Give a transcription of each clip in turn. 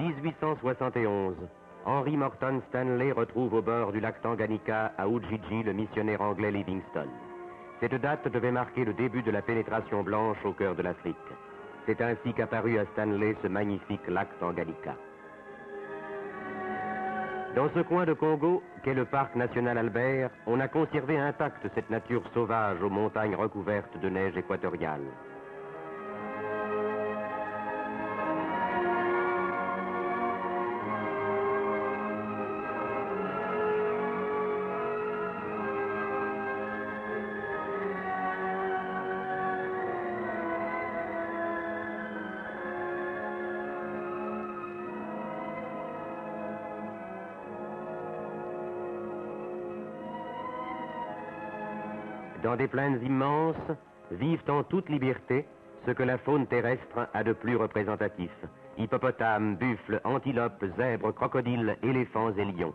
1871, Henry Morton Stanley retrouve au bord du lac Tanganyika à Ujiji le missionnaire anglais Livingstone. Cette date devait marquer le début de la pénétration blanche au cœur de l'Afrique. C'est ainsi qu'apparut à Stanley ce magnifique lac Tanganyika. Dans ce coin de Congo, qu'est le parc national Albert, on a conservé intacte cette nature sauvage aux montagnes recouvertes de neige équatoriale. Dans des plaines immenses, vivent en toute liberté ce que la faune terrestre a de plus représentatif. Hippopotames, buffles, antilopes, zèbres, crocodiles, éléphants et lions.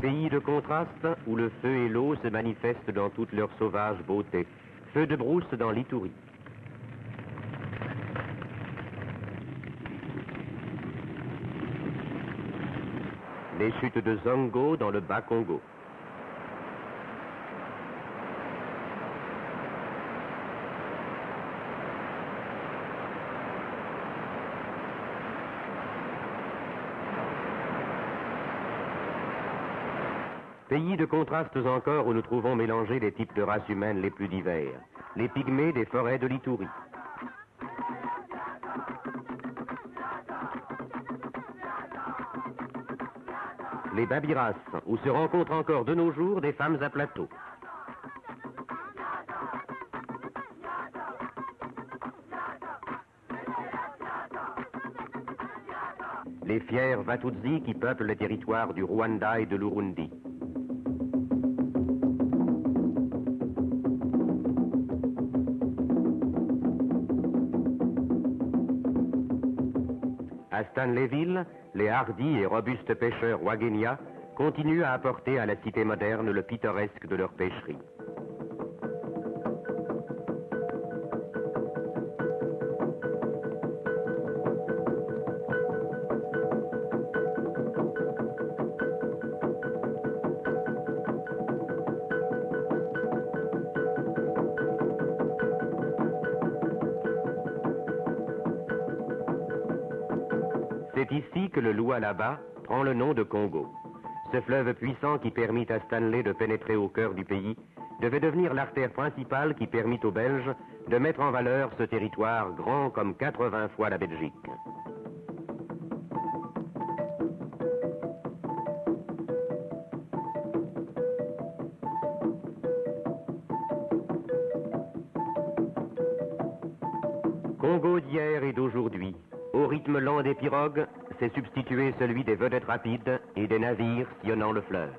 Pays de contraste où le feu et l'eau se manifestent dans toute leur sauvage beauté. Feu de brousse dans l'Ituri. Les chutes de Zongo dans le Bas-Congo. Pays de contrastes encore où nous trouvons mélangés les types de races humaines les plus divers. Les pygmées des forêts de l'Ituri. Les babiras, où se rencontrent encore de nos jours des femmes à plateau. Les fiers Watutsi qui peuplent les territoires du Rwanda et de l'Urundi. À Stanleyville, les hardis et robustes pêcheurs Wagenia continuent à apporter à la cité moderne le pittoresque de leur pêcherie. C'est ici que le Lualaba prend le nom de Congo. Ce fleuve puissant qui permit à Stanley de pénétrer au cœur du pays devait devenir l'artère principale qui permit aux Belges de mettre en valeur ce territoire grand comme 80 fois la Belgique. Congo d'hier et d'aujourd'hui, au rythme lent des pirogues, s'est substitué celui des vedettes rapides et des navires sillonnant le fleuve.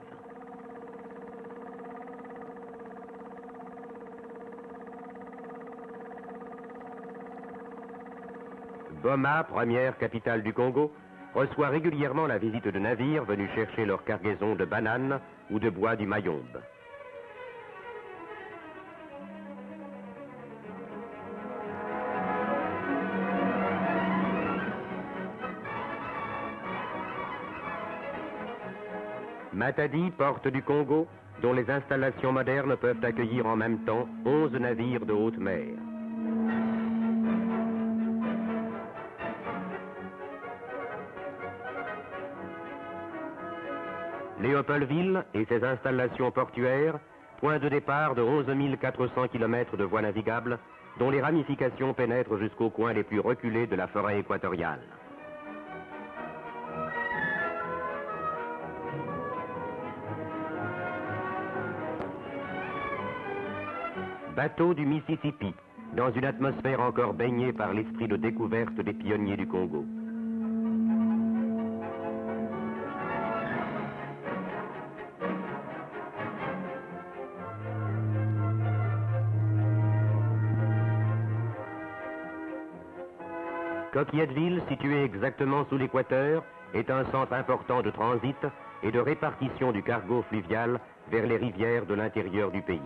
Goma, première capitale du Congo, reçoit régulièrement la visite de navires venus chercher leur cargaison de bananes ou de bois du Mayombe. Matadi, porte du Congo, dont les installations modernes peuvent accueillir en même temps 11 navires de haute mer. Léopoldville et ses installations portuaires point de départ de 11 400 km de voies navigables, dont les ramifications pénètrent jusqu'aux coins les plus reculés de la forêt équatoriale. Bateau du Mississippi, dans une atmosphère encore baignée par l'esprit de découverte des pionniers du Congo. Coquilletteville, située exactement sous l'équateur, est un centre important de transit et de répartition du cargo fluvial vers les rivières de l'intérieur du pays.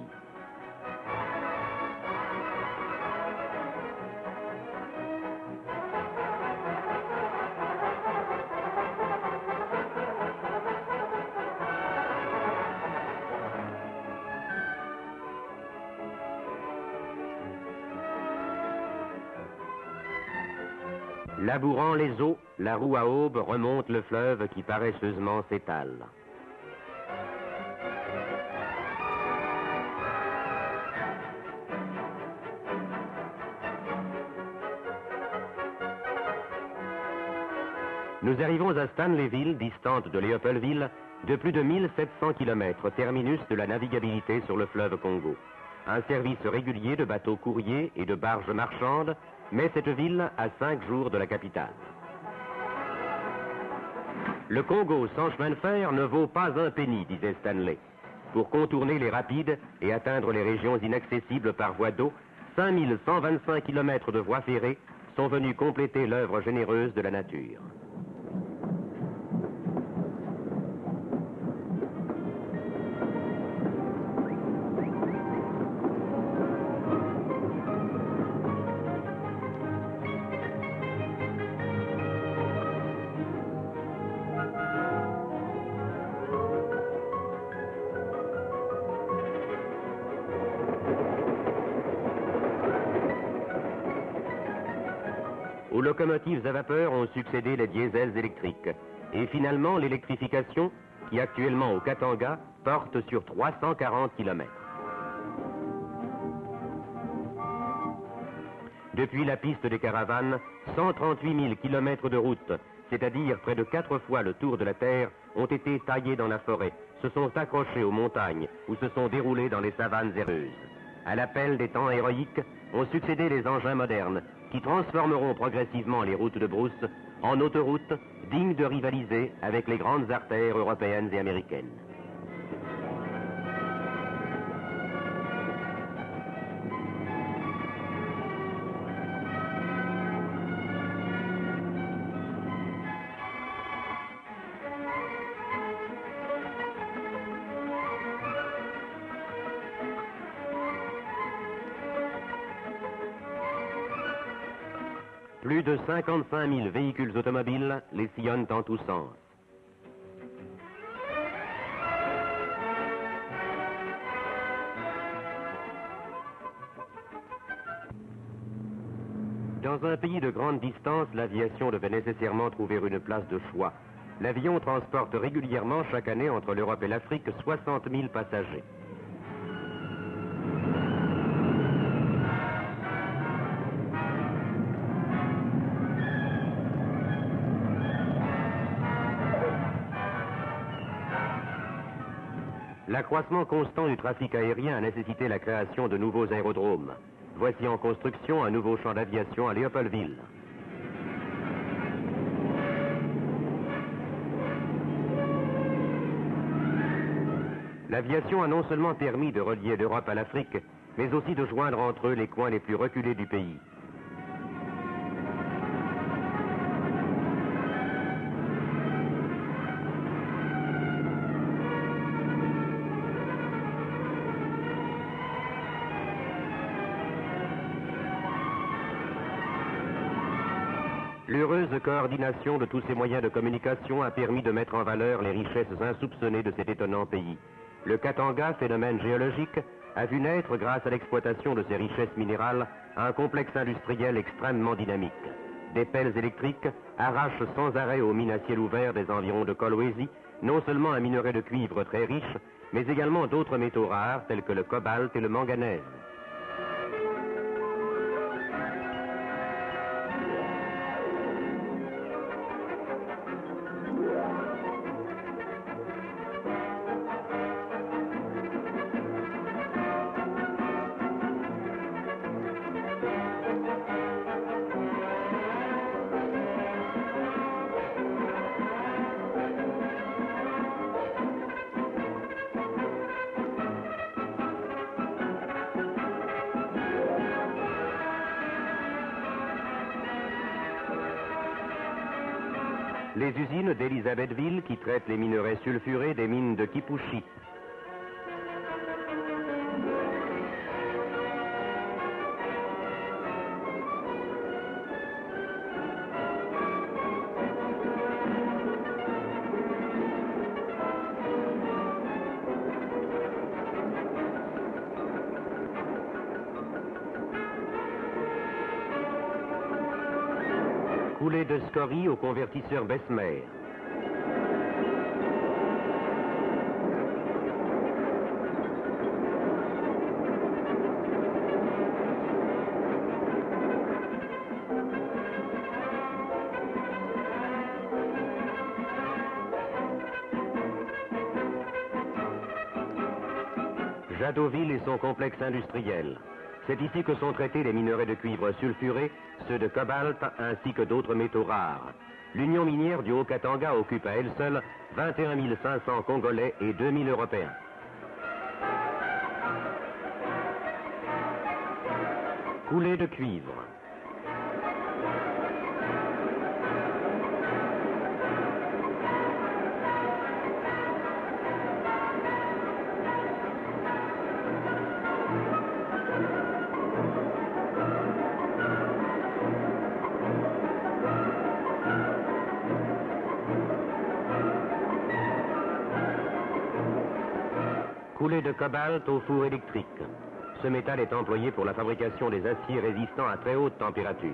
Labourant les eaux, la roue à aube remonte le fleuve qui paresseusement s'étale. Nous arrivons à Stanleyville, distante de Léopoldville, de plus de 1700 km, terminus de la navigabilité sur le fleuve Congo. Un service régulier de bateaux courriers et de barges marchandes met cette ville à 5 jours de la capitale. Le Congo sans chemin de fer ne vaut pas un penny, disait Stanley. Pour contourner les rapides et atteindre les régions inaccessibles par voie d'eau, 5125 km de voies ferrées sont venus compléter l'œuvre généreuse de la nature. Aux locomotives à vapeur ont succédé les diesels électriques. Et finalement, l'électrification, qui actuellement au Katanga, porte sur 340 km. Depuis la piste des caravanes, 138 000 km de route, c'est-à-dire près de 4 fois le tour de la Terre, ont été taillés dans la forêt, se sont accrochés aux montagnes ou se sont déroulés dans les savanes herbeuses. À l'appel des temps héroïques ont succédé les engins modernes qui transformeront progressivement les routes de brousse en autoroutes dignes de rivaliser avec les grandes artères européennes et américaines. Plus de 55 000 véhicules automobiles les sillonnent en tous sens. Dans un pays de grande distance, l'aviation devait nécessairement trouver une place de choix. L'avion transporte régulièrement chaque année entre l'Europe et l'Afrique 60 000 passagers. L'accroissement constant du trafic aérien a nécessité la création de nouveaux aérodromes. Voici en construction un nouveau champ d'aviation à Léopoldville. L'aviation a non seulement permis de relier l'Europe à l'Afrique, mais aussi de joindre entre eux les coins les plus reculés du pays. L'heureuse coordination de tous ces moyens de communication a permis de mettre en valeur les richesses insoupçonnées de cet étonnant pays. Le Katanga, phénomène géologique, a vu naître, grâce à l'exploitation de ses richesses minérales, un complexe industriel extrêmement dynamique. Des pelles électriques arrachent sans arrêt aux mines à ciel ouvert des environs de Kolwezi non seulement un minerai de cuivre très riche, mais également d'autres métaux rares tels que le cobalt et le manganèse. Les usines d'Elisabethville qui traitent les minerais sulfurés des mines de Kipushi. Coulée de scorie au convertisseur Bessemer. Jadotville et son complexe industriel. C'est ici que sont traités les minerais de cuivre sulfuré, ceux de cobalt ainsi que d'autres métaux rares. L'Union minière du Haut-Katanga occupe à elle seule 21 500 Congolais et 2000 Européens. Coulée de cuivre. Coulée de cobalt au four électrique. Ce métal est employé pour la fabrication des aciers résistants à très haute température.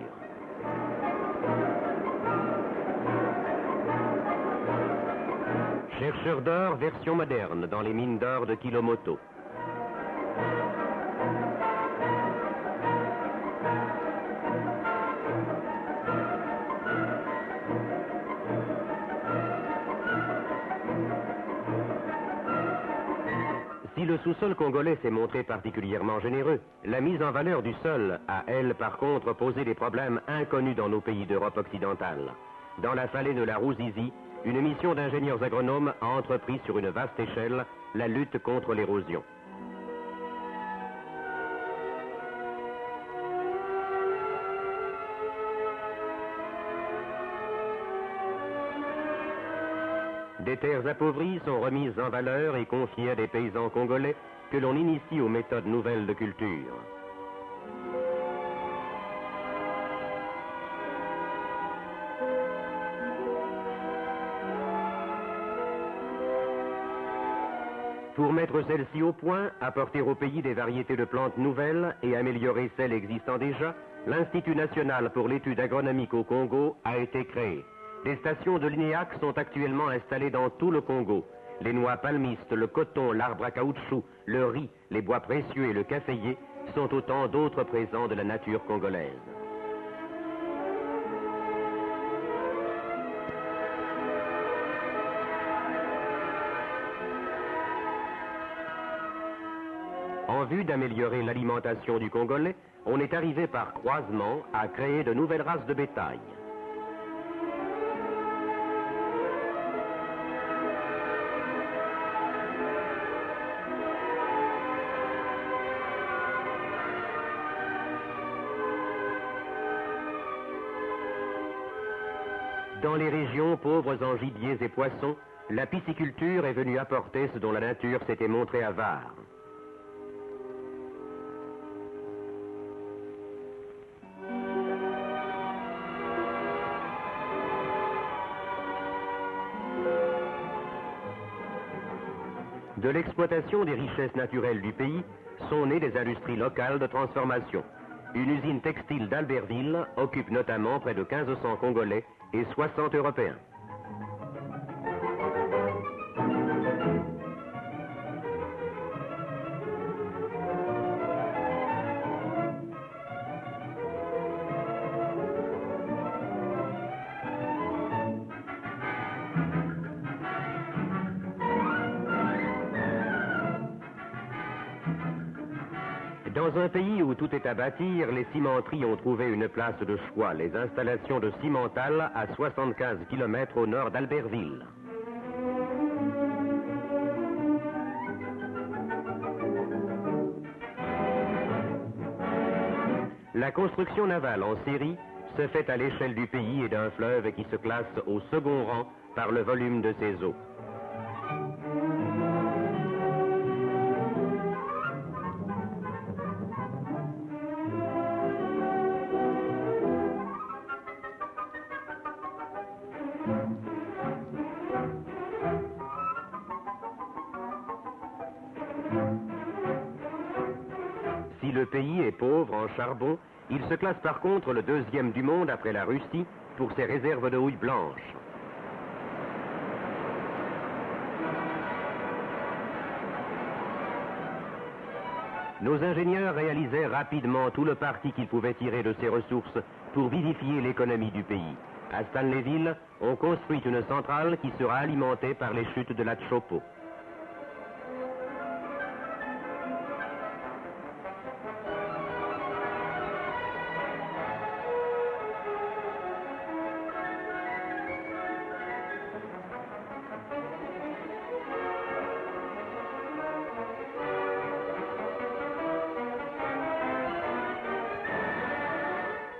Chercheur d'or version moderne dans les mines d'or de Kilomoto. Si le sous-sol congolais s'est montré particulièrement généreux, la mise en valeur du sol a, elle, par contre, posé des problèmes inconnus dans nos pays d'Europe occidentale. Dans la vallée de la Ruzizi, une mission d'ingénieurs agronomes a entrepris sur une vaste échelle la lutte contre l'érosion. Des terres appauvries sont remises en valeur et confiées à des paysans congolais que l'on initie aux méthodes nouvelles de culture. Pour mettre celles-ci au point, apporter au pays des variétés de plantes nouvelles et améliorer celles existant déjà, l'Institut national pour l'étude agronomique au Congo a été créé. Des stations de l'INEAC sont actuellement installées dans tout le Congo. Les noix palmistes, le coton, l'arbre à caoutchouc, le riz, les bois précieux et le caféier sont autant d'autres présents de la nature congolaise. En vue d'améliorer l'alimentation du Congolais, on est arrivé par croisement à créer de nouvelles races de bétail. Dans les régions pauvres en gibiers et poissons, la pisciculture est venue apporter ce dont la nature s'était montrée avare. De l'exploitation des richesses naturelles du pays sont nées des industries locales de transformation. Une usine textile d'Albertville occupe notamment près de 1500 Congolais et 60 Européens. Dans un pays où tout est à bâtir, les cimenteries ont trouvé une place de choix, les installations de Cimental à 75 km au nord d'Albertville. La construction navale en série se fait à l'échelle du pays et d'un fleuve qui se classe au second rang par le volume de ses eaux. Si le pays est pauvre en charbon, il se classe par contre le deuxième du monde après la Russie pour ses réserves de houille blanche. Nos ingénieurs réalisaient rapidement tout le parti qu'ils pouvaient tirer de ces ressources pour vivifier l'économie du pays. À Stanleyville, on construit une centrale qui sera alimentée par les chutes de la Tshopo.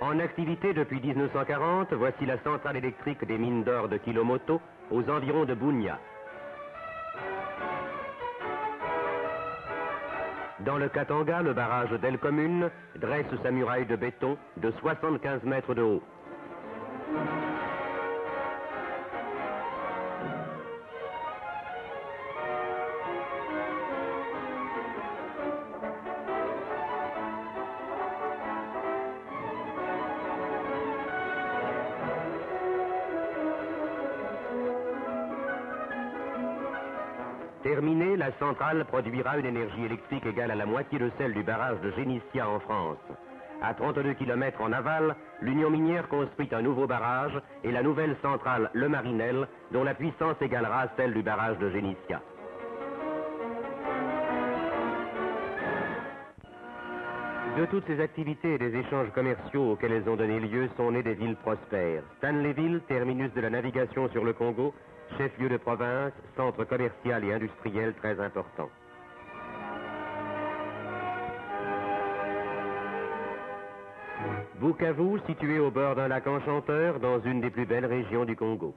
En activité depuis 1940, voici la centrale électrique des mines d'or de Kilomoto, aux environs de Bunia. Dans le Katanga, le barrage d'El Commune dresse sa muraille de béton de 75 mètres de haut. Terminée, la centrale produira une énergie électrique égale à la moitié de celle du barrage de Génissia en France. À 32 km en aval, l'Union minière construit un nouveau barrage et la nouvelle centrale Le Marinel, dont la puissance égalera celle du barrage de Génissia. De toutes ces activités et des échanges commerciaux auxquels elles ont donné lieu sont nées des villes prospères. Stanleyville, terminus de la navigation sur le Congo, chef-lieu de province, centre commercial et industriel très important. Bukavu, situé au bord d'un lac enchanteur dans une des plus belles régions du Congo.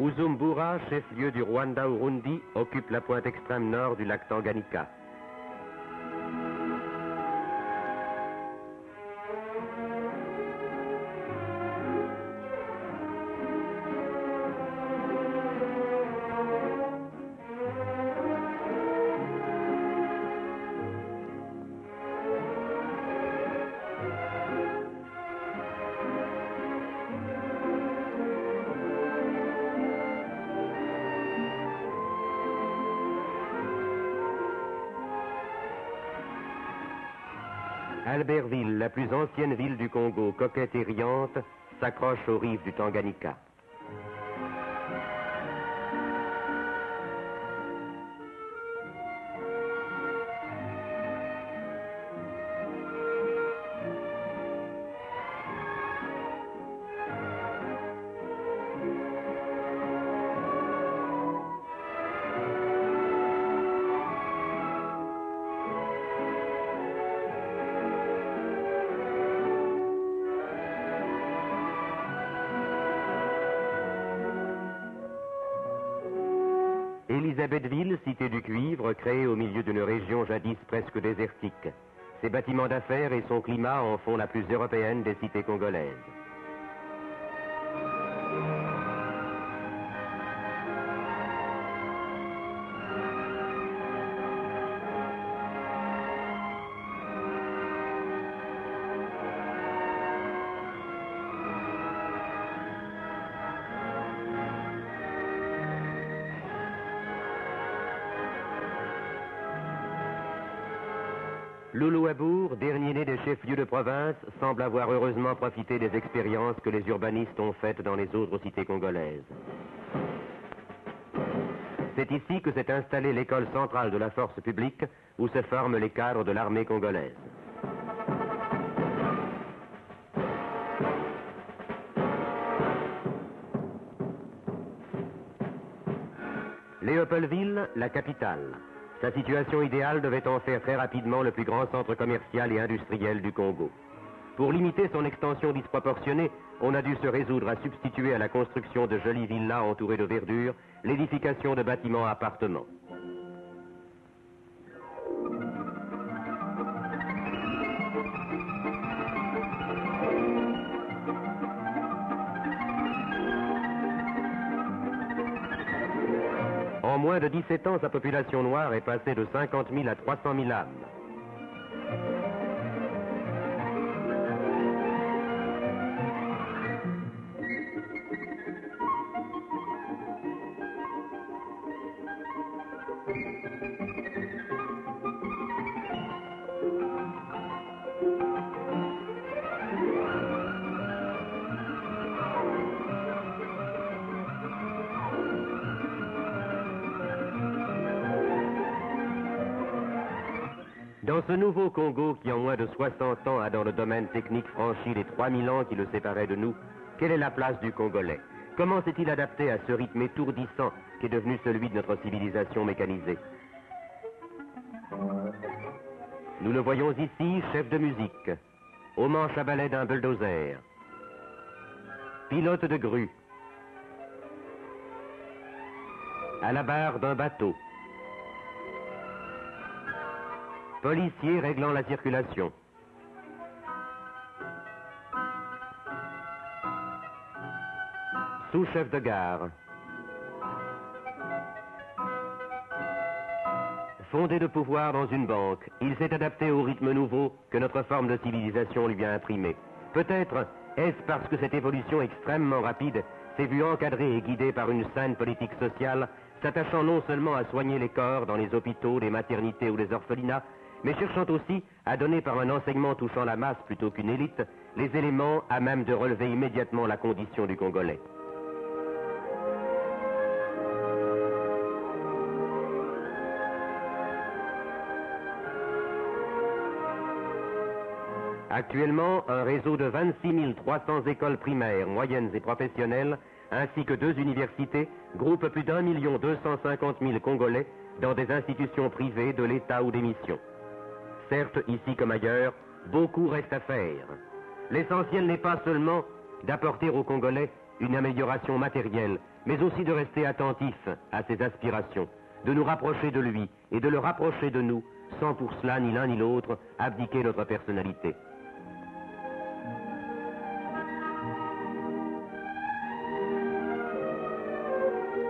Uzumbura, chef-lieu du Rwanda-Urundi, occupe la pointe extrême nord du lac Tanganyika. Albertville, la plus ancienne ville du Congo, coquette et riante, s'accroche aux rives du Tanganyika. Élisabethville, cité du cuivre, créée au milieu d'une région jadis presque désertique. Ses bâtiments d'affaires et son climat en font la plus européenne des cités congolaises. Loulouabour, dernier né des chefs-lieux de province, semble avoir heureusement profité des expériences que les urbanistes ont faites dans les autres cités congolaises. C'est ici que s'est installée l'école centrale de la force publique, où se forment les cadres de l'armée congolaise. Léopoldville, la capitale. Sa situation idéale devait en faire très rapidement le plus grand centre commercial et industriel du Congo. Pour limiter son extension disproportionnée, on a dû se résoudre à substituer à la construction de jolies villas entourées de verdure l'édification de bâtiments à appartements. En moins de 17 ans, sa population noire est passée de 50 000 à 300 000 âmes. Dans ce nouveau Congo qui en moins de 60 ans a dans le domaine technique franchi les 3000 ans qui le séparaient de nous, quelle est la place du Congolais? Comment s'est-il adapté à ce rythme étourdissant qui est devenu celui de notre civilisation mécanisée? Nous le voyons ici, chef de musique, au manche à balai d'un bulldozer, pilote de grue, à la barre d'un bateau, policier réglant la circulation. Sous-chef de gare. Fondé de pouvoir dans une banque, il s'est adapté au rythme nouveau que notre forme de civilisation lui a imprimé. Peut-être est-ce parce que cette évolution extrêmement rapide s'est vue encadrée et guidée par une saine politique sociale, s'attachant non seulement à soigner les corps dans les hôpitaux, les maternités ou les orphelinats, mais cherchant aussi à donner par un enseignement touchant la masse plutôt qu'une élite, les éléments à même de relever immédiatement la condition du Congolais. Actuellement, un réseau de 26 300 écoles primaires, moyennes et professionnelles, ainsi que 2 universités, groupe plus d'1 250 000 Congolais dans des institutions privées de l'État ou des missions. Certes, ici comme ailleurs, beaucoup reste à faire. L'essentiel n'est pas seulement d'apporter aux Congolais une amélioration matérielle, mais aussi de rester attentif à ses aspirations, de nous rapprocher de lui et de le rapprocher de nous, sans pour cela ni l'un ni l'autre abdiquer notre personnalité.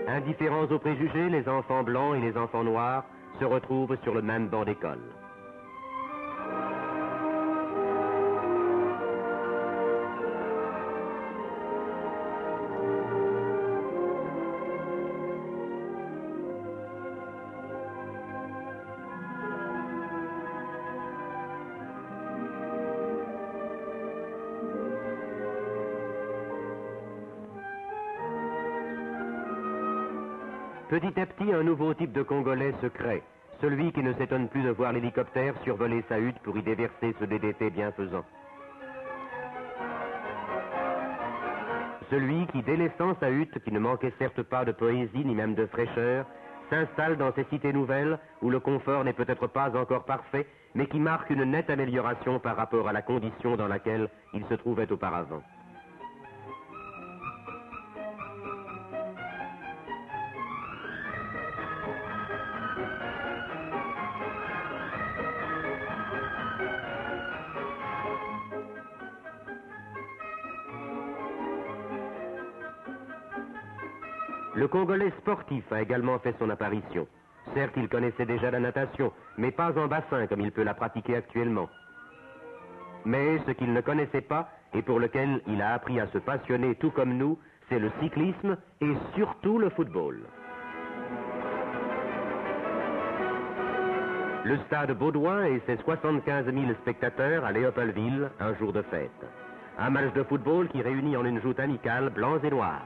Indifférents aux préjugés, les enfants blancs et les enfants noirs se retrouvent sur le même banc d'école. Petit à petit, un nouveau type de Congolais se crée, celui qui ne s'étonne plus de voir l'hélicoptère survoler sa hutte pour y déverser ce DDT bienfaisant. Celui qui, délaissant sa hutte, qui ne manquait certes pas de poésie ni même de fraîcheur, s'installe dans ces cités nouvelles où le confort n'est peut-être pas encore parfait, mais qui marque une nette amélioration par rapport à la condition dans laquelle il se trouvait auparavant. Le Congolais sportif a également fait son apparition. Certes, il connaissait déjà la natation, mais pas en bassin comme il peut la pratiquer actuellement. Mais ce qu'il ne connaissait pas, et pour lequel il a appris à se passionner tout comme nous, c'est le cyclisme et surtout le football. Le stade Baudouin et ses 75 000 spectateurs à Léopoldville, un jour de fête. Un match de football qui réunit en une joute amicale blancs et noirs.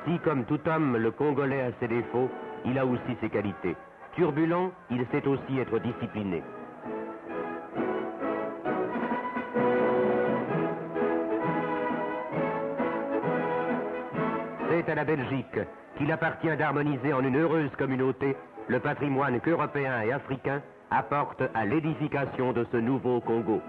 Si, comme tout homme, le Congolais a ses défauts, il a aussi ses qualités. Turbulent, il sait aussi être discipliné. C'est à la Belgique qu'il appartient d'harmoniser en une heureuse communauté le patrimoine qu'Européens et Africains apportent à l'édification de ce nouveau Congo.